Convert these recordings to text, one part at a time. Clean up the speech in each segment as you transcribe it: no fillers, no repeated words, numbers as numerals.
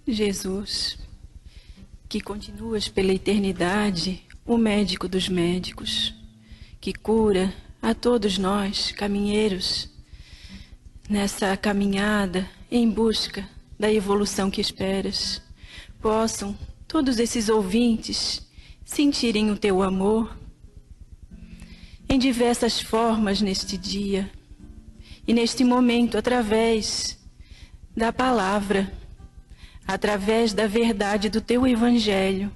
Jesus, que continuas pela eternidade, o médico dos médicos, que cura a todos nós, caminheiros, nessa caminhada em busca da evolução que esperas, possam todos esses ouvintes sentirem o teu amor em diversas formas neste dia e neste momento, através da palavra, através da verdade do teu evangelho,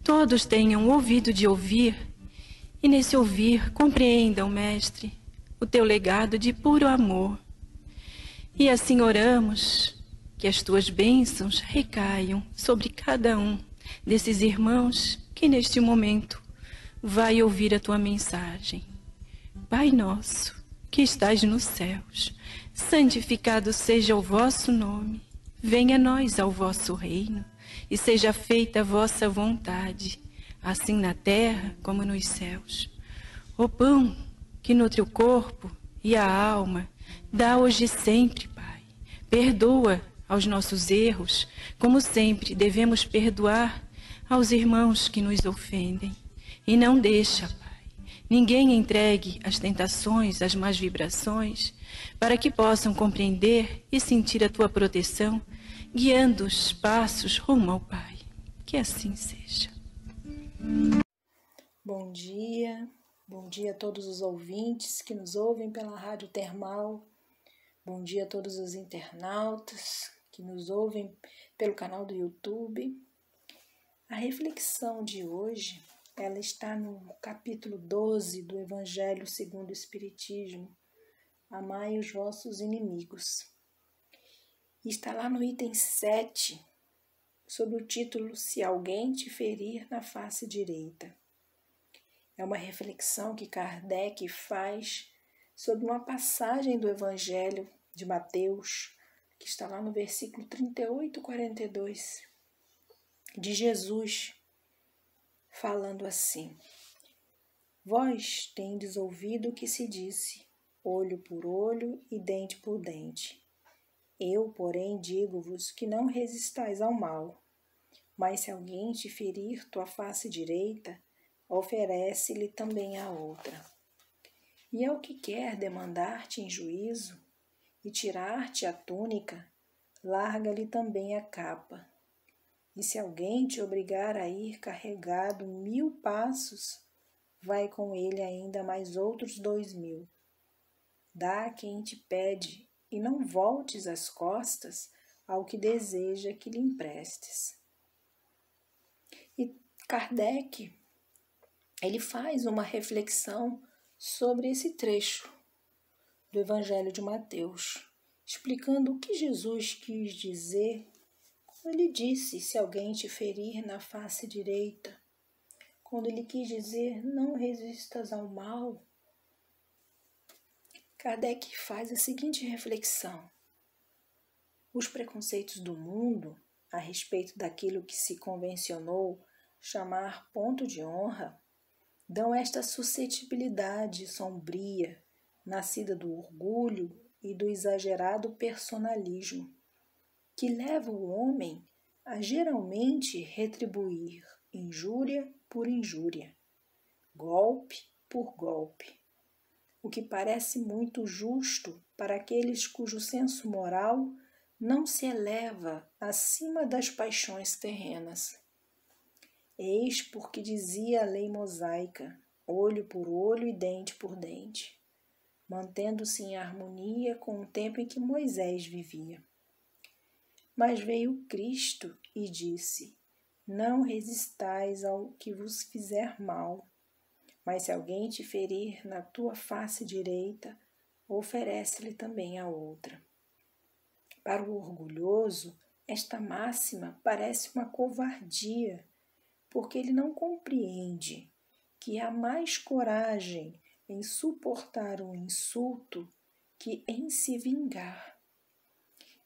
todos tenham ouvido de ouvir e nesse ouvir compreendam, Mestre, o teu legado de puro amor. E assim oramos que as tuas bênçãos recaiam sobre cada um desses irmãos que neste momento vai ouvir a tua mensagem. Pai nosso, que estás nos céus, santificado seja o vosso nome. Venha a nós ao vosso reino, e seja feita a vossa vontade, assim na terra como nos céus. O pão que nutre o corpo e a alma, dá hoje e sempre, Pai. Perdoa aos nossos erros, como sempre devemos perdoar aos irmãos que nos ofendem. E não deixa, Pai, ninguém entregue as tentações, as más vibrações, para que possam compreender e sentir a tua proteção, guiando os passos rumo ao Pai. Que assim seja. Bom dia a todos os ouvintes que nos ouvem pela Rádio Termal. Bom dia a todos os internautas que nos ouvem pelo canal do YouTube. A reflexão de hoje, ela está no capítulo 12 do Evangelho segundo o Espiritismo. Amai os vossos inimigos. E está lá no item 7, sob o título Se alguém te ferir na face direita. É uma reflexão que Kardec faz sobre uma passagem do Evangelho de Mateus, que está lá no versículo 38 e 42, de Jesus, falando assim: Vós tendes ouvido o que se disse, olho por olho e dente por dente. Eu, porém, digo-vos que não resistais ao mal, mas se alguém te ferir tua face direita, oferece-lhe também a outra. E ao que quer demandar-te em juízo e tirar-te a túnica, larga-lhe também a capa. E se alguém te obrigar a ir carregado 1000 passos, vai com ele ainda mais outros 2000. Dá a quem te pede, e não voltes as costas ao que deseja que lhe emprestes. E Kardec, ele faz uma reflexão sobre esse trecho do Evangelho de Mateus, explicando o que Jesus quis dizer quando ele disse, se alguém te ferir na face direita, quando ele quis dizer, não resistas ao mal. Kardec faz a seguinte reflexão: os preconceitos do mundo a respeito daquilo que se convencionou chamar ponto de honra dão esta suscetibilidade sombria, nascida do orgulho e do exagerado personalismo, que leva o homem a geralmente retribuir injúria por injúria, golpe por golpe, o que parece muito justo para aqueles cujo senso moral não se eleva acima das paixões terrenas. Eis porque dizia a lei mosaica, olho por olho e dente por dente, mantendo-se em harmonia com o tempo em que Moisés vivia. Mas veio Cristo e disse, não resistais ao que vos fizer mal, mas se alguém te ferir na tua face direita, oferece-lhe também a outra. Para o orgulhoso, esta máxima parece uma covardia, porque ele não compreende que há mais coragem em suportar um insulto que em se vingar.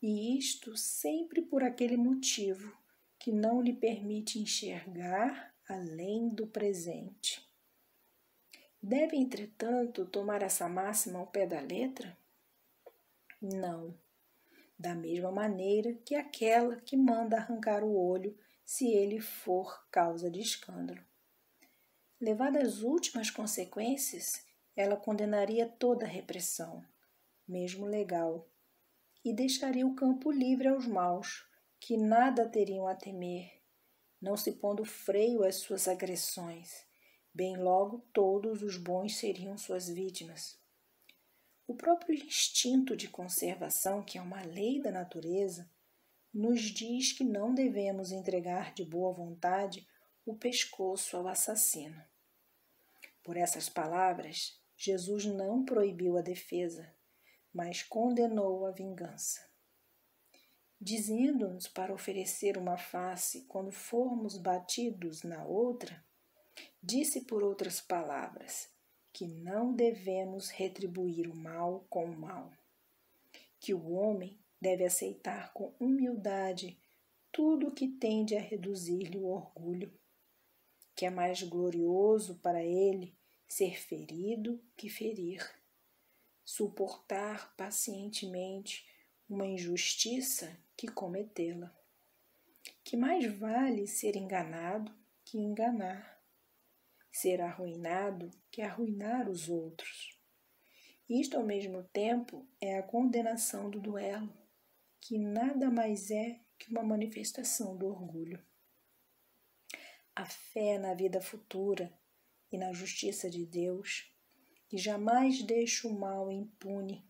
E isto sempre por aquele motivo que não lhe permite enxergar além do presente. Deve, entretanto, tomar essa máxima ao pé da letra? Não. da mesma maneira que aquela que manda arrancar o olho se ele for causa de escândalo. Levada às últimas consequências, ela condenaria toda a repressão, mesmo legal, e deixaria o campo livre aos maus, que nada teriam a temer, não se pondo freio às suas agressões. Bem logo todos os bons seriam suas vítimas. O próprio instinto de conservação, que é uma lei da natureza, nos diz que não devemos entregar de boa vontade o pescoço ao assassino. Por essas palavras, Jesus não proibiu a defesa, mas condenou a vingança. Dizendo-nos para oferecer uma face quando formos batidos na outra, disse por outras palavras que não devemos retribuir o mal com o mal, que o homem deve aceitar com humildade tudo o que tende a reduzir-lhe o orgulho, que é mais glorioso para ele ser ferido que ferir, suportar pacientemente uma injustiça que cometê-la, que mais vale ser enganado que enganar, ser arruinado que arruinar os outros. Isto, ao mesmo tempo, é a condenação do duelo, que nada mais é que uma manifestação do orgulho. A fé na vida futura e na justiça de Deus, que jamais deixa o mal impune,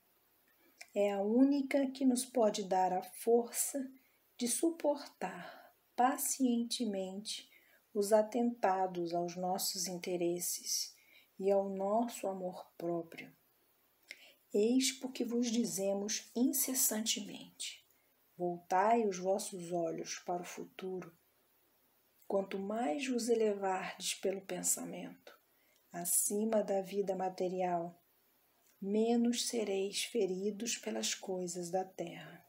é a única que nos pode dar a força de suportar pacientemente os atentados aos nossos interesses e ao nosso amor próprio. Eis porque vos dizemos incessantemente: voltai os vossos olhos para o futuro. Quanto mais vos elevardes pelo pensamento acima da vida material, menos sereis feridos pelas coisas da terra.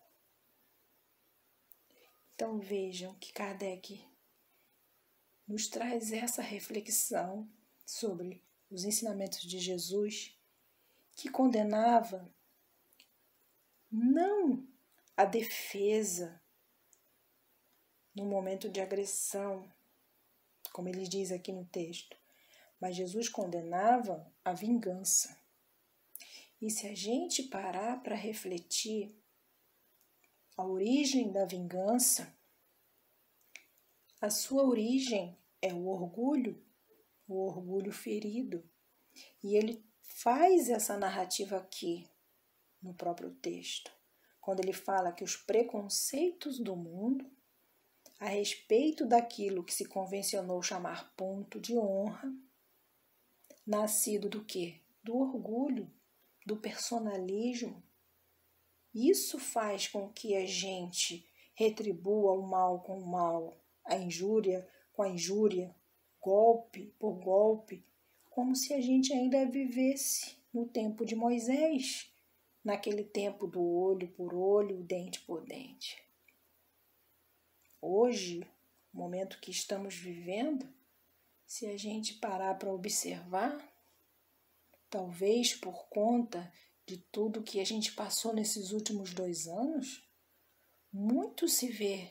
Então vejam que Kardec nos traz essa reflexão sobre os ensinamentos de Jesus, que condenava não a defesa no momento de agressão, como ele diz aqui no texto, mas Jesus condenava a vingança. E se a gente parar para refletir a origem da vingança, a sua origem é o orgulho ferido. E ele faz essa narrativa aqui no próprio texto, quando ele fala que os preconceitos do mundo a respeito daquilo que se convencionou chamar ponto de honra, nascido do quê? Do orgulho, do personalismo. Isso faz com que a gente retribua o mal com o mal, a injúria com a injúria, golpe por golpe, como se a gente ainda vivesse no tempo de Moisés, naquele tempo do olho por olho, dente por dente. Hoje, no momento que estamos vivendo, se a gente parar para observar, talvez por conta de tudo que a gente passou nesses últimos 2 anos, muito se vê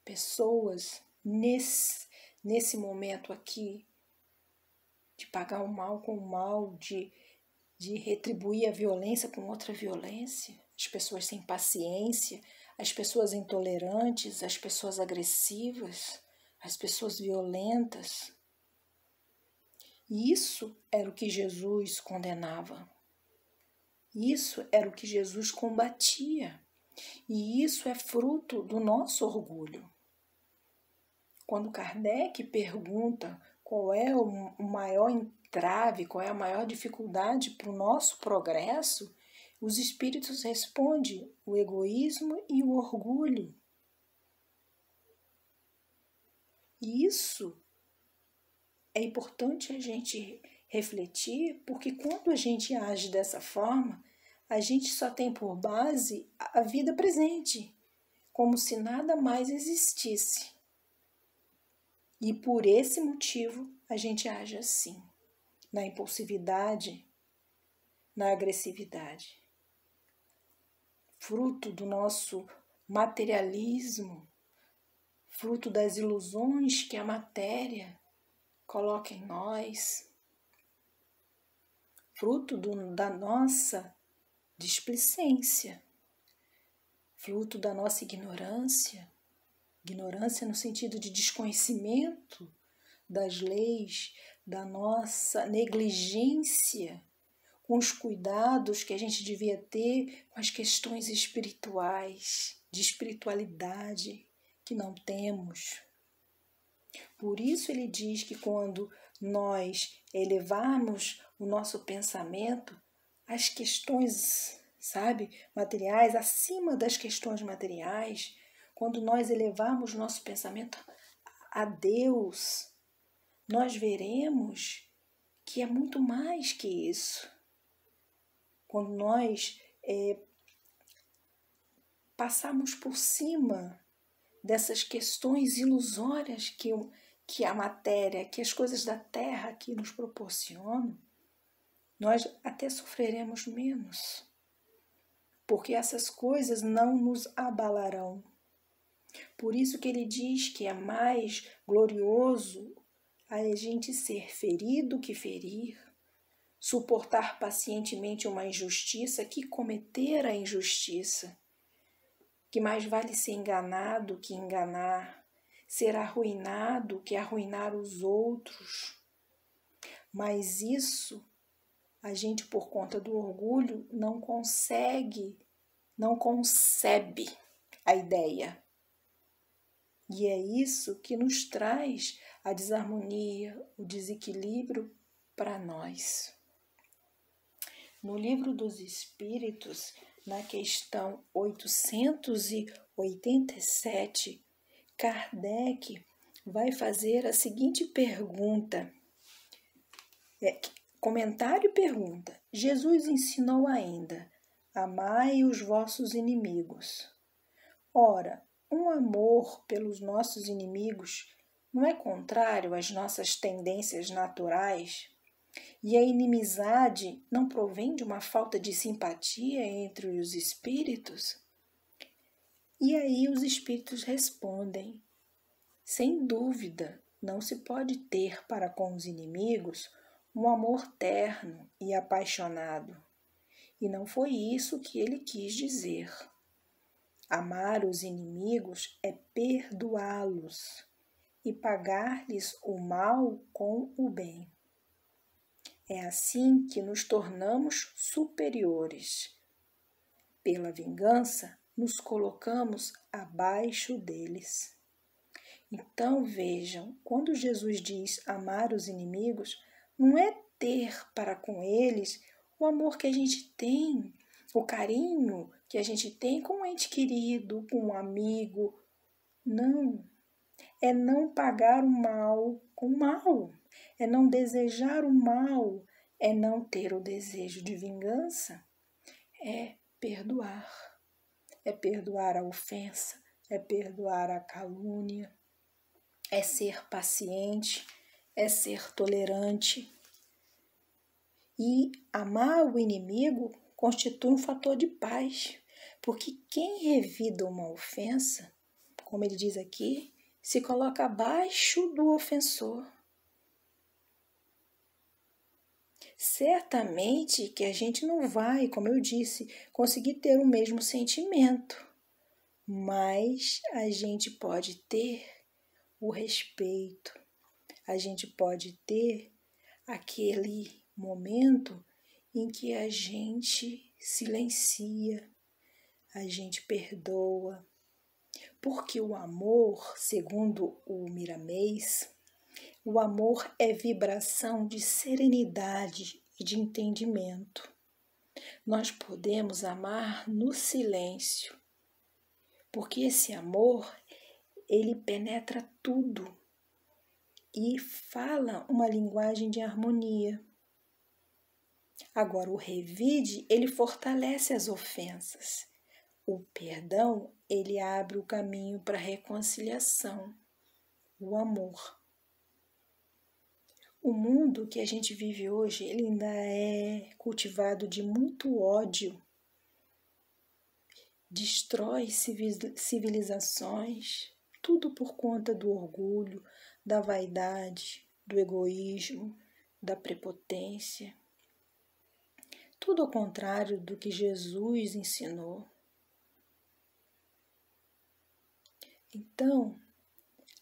pessoas nesse momento aqui de pagar o mal com o mal, de retribuir a violência com outra violência, as pessoas sem paciência, as pessoas intolerantes, as pessoas agressivas, as pessoas violentas. E isso era o que Jesus condenava. Isso era o que Jesus combatia. E isso é fruto do nosso orgulho. Quando Kardec pergunta qual é o maior entrave, qual é a maior dificuldade para o nosso progresso, os espíritos respondem o egoísmo e o orgulho. E isso é importante a gente refletir, porque quando a gente age dessa forma, a gente só tem por base a vida presente, como se nada mais existisse. E por esse motivo a gente age assim, na impulsividade, na agressividade. fruto do nosso materialismo, fruto das ilusões que a matéria coloca em nós, fruto da nossa displicência, fruto da nossa ignorância, ignorância no sentido de desconhecimento das leis, da nossa negligência com os cuidados que a gente devia ter com as questões espirituais, de espiritualidade que não temos. Por isso ele diz que quando nós elevarmos o nosso pensamento às questões, materiais, acima das questões materiais, quando nós elevarmos nosso pensamento a Deus, nós veremos que é muito mais que isso. Quando nós passarmos por cima dessas questões ilusórias que a matéria, que as coisas da terra aqui nos proporcionam, nós até sofreremos menos, porque essas coisas não nos abalarão. Por isso que ele diz que é mais glorioso a gente ser ferido que ferir, suportar pacientemente uma injustiça que cometer a injustiça, que mais vale ser enganado que enganar, ser arruinado que arruinar os outros. Mas isso a gente, por conta do orgulho, não concebe a ideia. E é isso que nos traz a desarmonia, o desequilíbrio para nós. No Livro dos Espíritos, na questão 887, Kardec vai fazer a seguinte pergunta. Comentário e pergunta. Jesus ensinou ainda: amai os vossos inimigos. Ora, um amor pelos nossos inimigos não é contrário às nossas tendências naturais? E a inimizade não provém de uma falta de simpatia entre os espíritos? E aí os espíritos respondem: sem dúvida, não se pode ter para com os inimigos um amor terno e apaixonado. E não foi isso que ele quis dizer. Amar os inimigos é perdoá-los e pagar-lhes o mal com o bem. É assim que nos tornamos superiores. Pela vingança, nos colocamos abaixo deles. Então vejam, quando Jesus diz amar os inimigos, não é ter para com eles o amor que a gente tem, o carinho que a gente tem com um ente querido, com um amigo. Não. É não pagar o mal com o mal. É não desejar o mal. É não ter o desejo de vingança. É perdoar. É perdoar a ofensa. É perdoar a calúnia. É ser paciente. É ser tolerante. E amar o inimigo constitui um fator de paz, porque quem revida uma ofensa, como ele diz aqui, se coloca abaixo do ofensor. Certamente que a gente não vai, como eu disse, conseguir ter o mesmo sentimento, mas a gente pode ter o respeito, a gente pode ter aquele momento em que a gente silencia, a gente perdoa, porque o amor, segundo o Miramês, o amor é vibração de serenidade e de entendimento. Nós podemos amar no silêncio, porque esse amor, ele penetra tudo e fala uma linguagem de harmonia. Agora, o revide, ele fortalece as ofensas. O perdão, ele abre o caminho para a reconciliação, o amor. O mundo que a gente vive hoje, ele ainda é cultivado de muito ódio. destrói civilizações, tudo por conta do orgulho, da vaidade, do egoísmo, da prepotência. Tudo ao contrário do que Jesus ensinou. Então,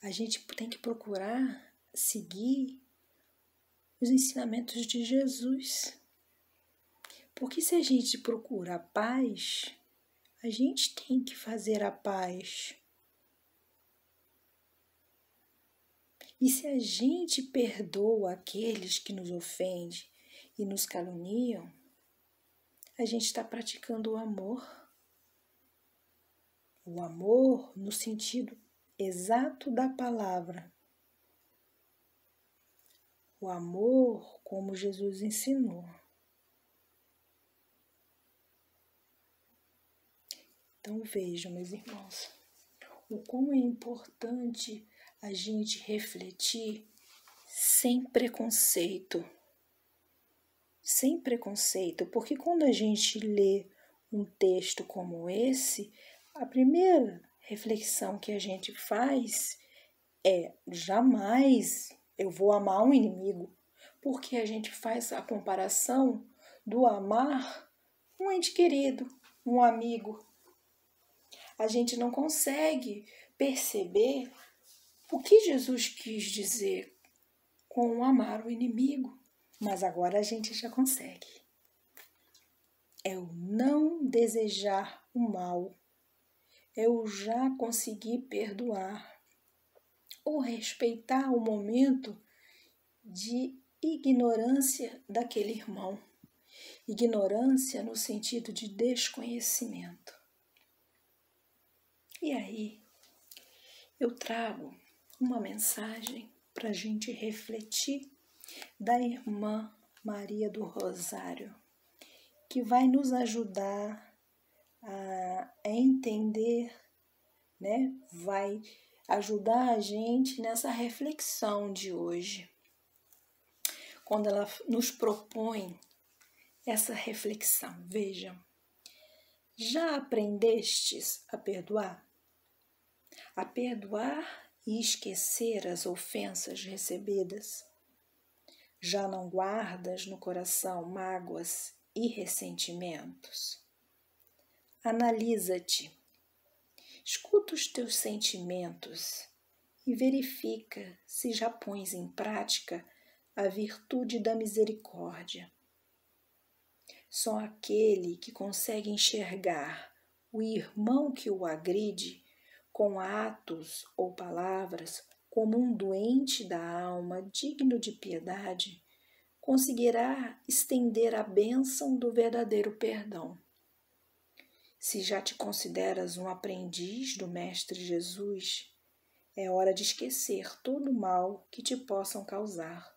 a gente tem que procurar seguir os ensinamentos de Jesus. Porque se a gente procura a paz, a gente tem que fazer a paz. E se a gente perdoa aqueles que nos ofendem e nos caluniam, a gente está praticando o amor. O amor no sentido exato da palavra. O amor como Jesus ensinou. Então vejam, meus irmãos, o quão é importante a gente refletir sem preconceito. Sem preconceito, porque quando a gente lê um texto como esse, a primeira reflexão que a gente faz é: jamais eu vou amar um inimigo, porque a gente faz a comparação do amar um ente querido, um amigo. A gente não consegue perceber o que Jesus quis dizer com amar o inimigo, mas agora a gente já consegue. É o não desejar o mal, é o já conseguir perdoar, ou respeitar o momento de ignorância daquele irmão. Ignorância no sentido de desconhecimento. E aí, eu trago uma mensagem para a gente refletir da irmã Maria do Rosário, que vai nos ajudar a entender, né? Vai ajudar a gente nessa reflexão de hoje, quando ela nos propõe essa reflexão. Vejam, já aprendestes a perdoar? A perdoar e esquecer as ofensas recebidas? Já não guardas no coração mágoas e ressentimentos? Analisa-te, escuta os teus sentimentos e verifica se já pões em prática a virtude da misericórdia. Só aquele que consegue enxergar o irmão que o agride com atos ou palavras como um doente da alma digno de piedade, conseguirá estender a bênção do verdadeiro perdão. Se já te consideras um aprendiz do Mestre Jesus, é hora de esquecer todo o mal que te possam causar,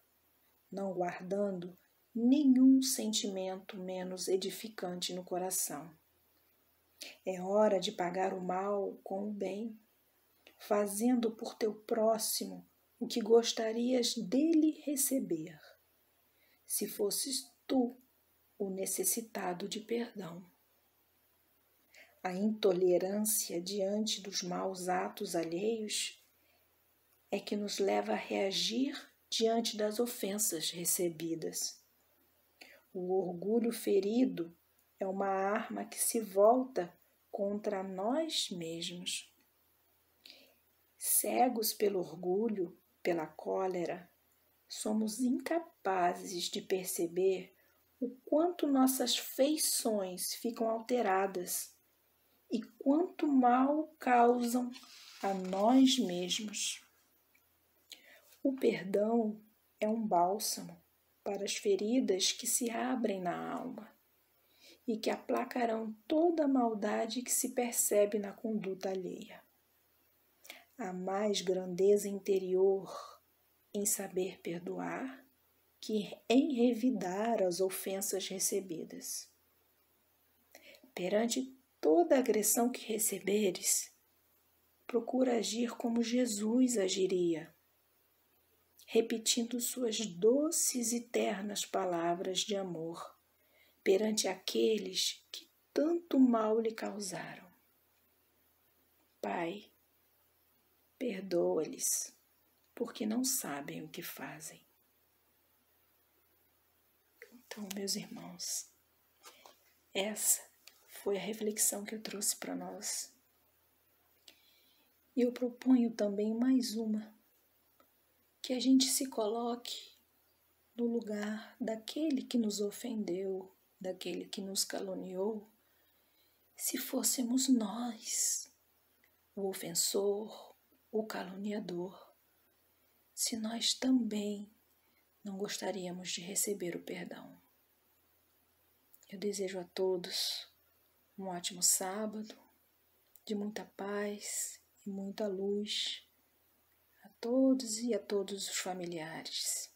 não guardando nenhum sentimento menos edificante no coração. É hora de pagar o mal com o bem, fazendo por teu próximo o que gostarias dele receber, se fosses tu o necessitado de perdão. A intolerância diante dos maus atos alheios é que nos leva a reagir diante das ofensas recebidas. O orgulho ferido é uma arma que se volta contra nós mesmos. Cegos pelo orgulho, pela cólera, somos incapazes de perceber o quanto nossas feições ficam alteradas e quanto mal causam a nós mesmos. O perdão é um bálsamo para as feridas que se abrem na alma e que aplacarão toda a maldade que se percebe na conduta alheia. Há mais grandeza interior em saber perdoar que em revidar as ofensas recebidas. Perante toda agressão que receberes, procura agir como Jesus agiria, repetindo suas doces e ternas palavras de amor perante aqueles que tanto mal lhe causaram. Pai, perdoa-lhes, porque não sabem o que fazem. Então, meus irmãos, essa foi a reflexão que eu trouxe para nós. E eu proponho também mais uma, que a gente se coloque no lugar daquele que nos ofendeu, daquele que nos caluniou, se fôssemos nós, o ofensor, o caluniador, se nós também não gostaríamos de receber o perdão. Eu desejo a todos um ótimo sábado, de muita paz e muita luz, a todos e a todos os familiares.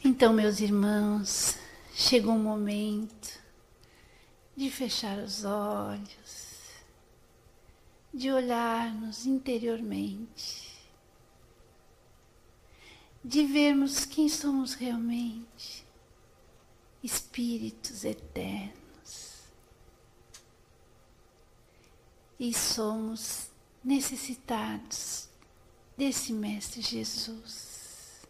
Então, meus irmãos, chegou o momento de fechar os olhos, de olhar-nos interiormente, de vermos quem somos realmente, espíritos eternos. E somos necessitados desse Mestre Jesus.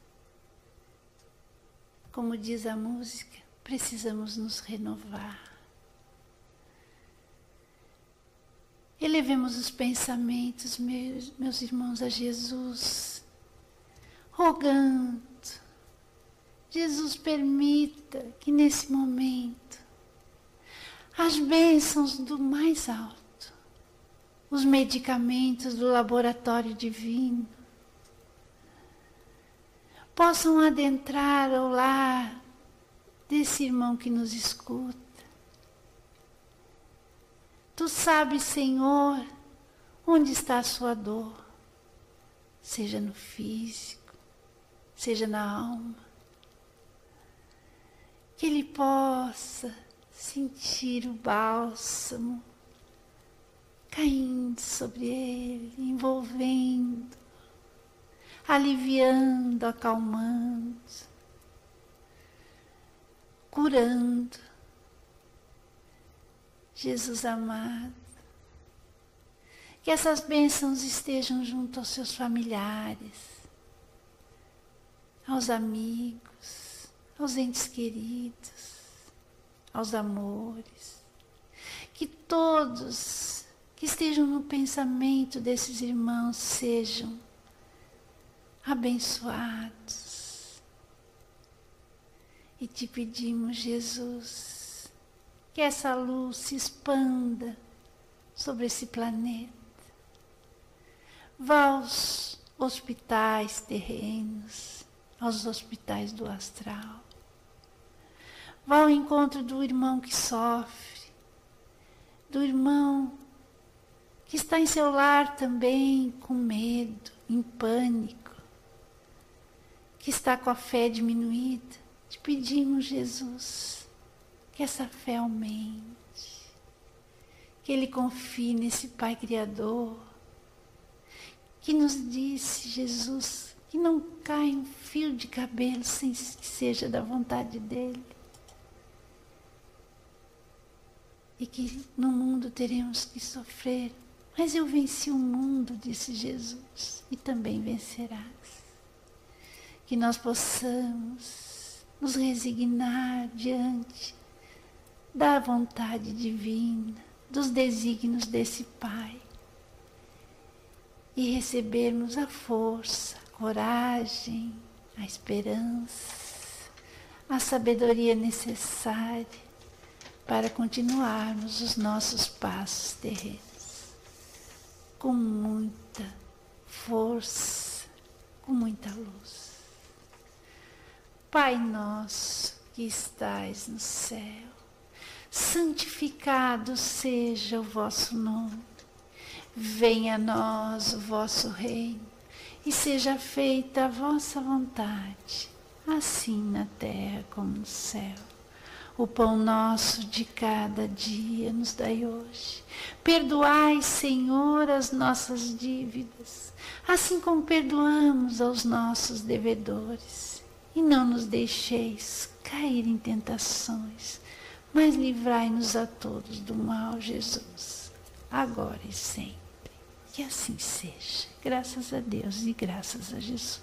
Como diz a música, precisamos nos renovar. Elevemos os pensamentos, meus irmãos, a Jesus, rogando. Jesus, permita que nesse momento as bênçãos do mais alto, os medicamentos do laboratório divino, possam adentrar ao lar desse irmão que nos escuta. Tu sabes, Senhor, onde está a sua dor, seja no físico, seja na alma. Que ele possa sentir o bálsamo caindo sobre ele, envolvendo, aliviando, acalmando, curando. Jesus amado, que essas bênçãos estejam junto aos seus familiares, aos amigos, aos entes queridos, aos amores. Que todos que estejam no pensamento desses irmãos sejam abençoados. E te pedimos, Jesus, que essa luz se expanda sobre esse planeta. Vá aos hospitais terrenos, aos hospitais do astral. Vá ao encontro do irmão que sofre, do irmão que está em seu lar também com medo, em pânico, que está com a fé diminuída. Te pedimos, Jesus, que essa fé aumente, que ele confie nesse Pai Criador, que nos disse, Jesus, que não cai um fio de cabelo sem que seja da vontade dele. E que no mundo teremos que sofrer, mas eu venci o mundo, disse Jesus, e também vencerás. Que nós possamos nos resignar diante da vontade divina, dos desígnios desse Pai, e recebermos a força, a coragem, a esperança, a sabedoria necessária para continuarmos os nossos passos terrenos, com muita força, com muita luz. Pai nosso que estais no céu, santificado seja o vosso nome. Venha a nós o vosso reino e seja feita a vossa vontade, assim na terra como no céu. O pão nosso de cada dia nos dai hoje. Perdoai, Senhor, as nossas dívidas, assim como perdoamos aos nossos devedores. E não nos deixeis cair em tentações, mas livrai-nos a todos do mal, Jesus, agora e sempre. Que assim seja. Graças a Deus e graças a Jesus.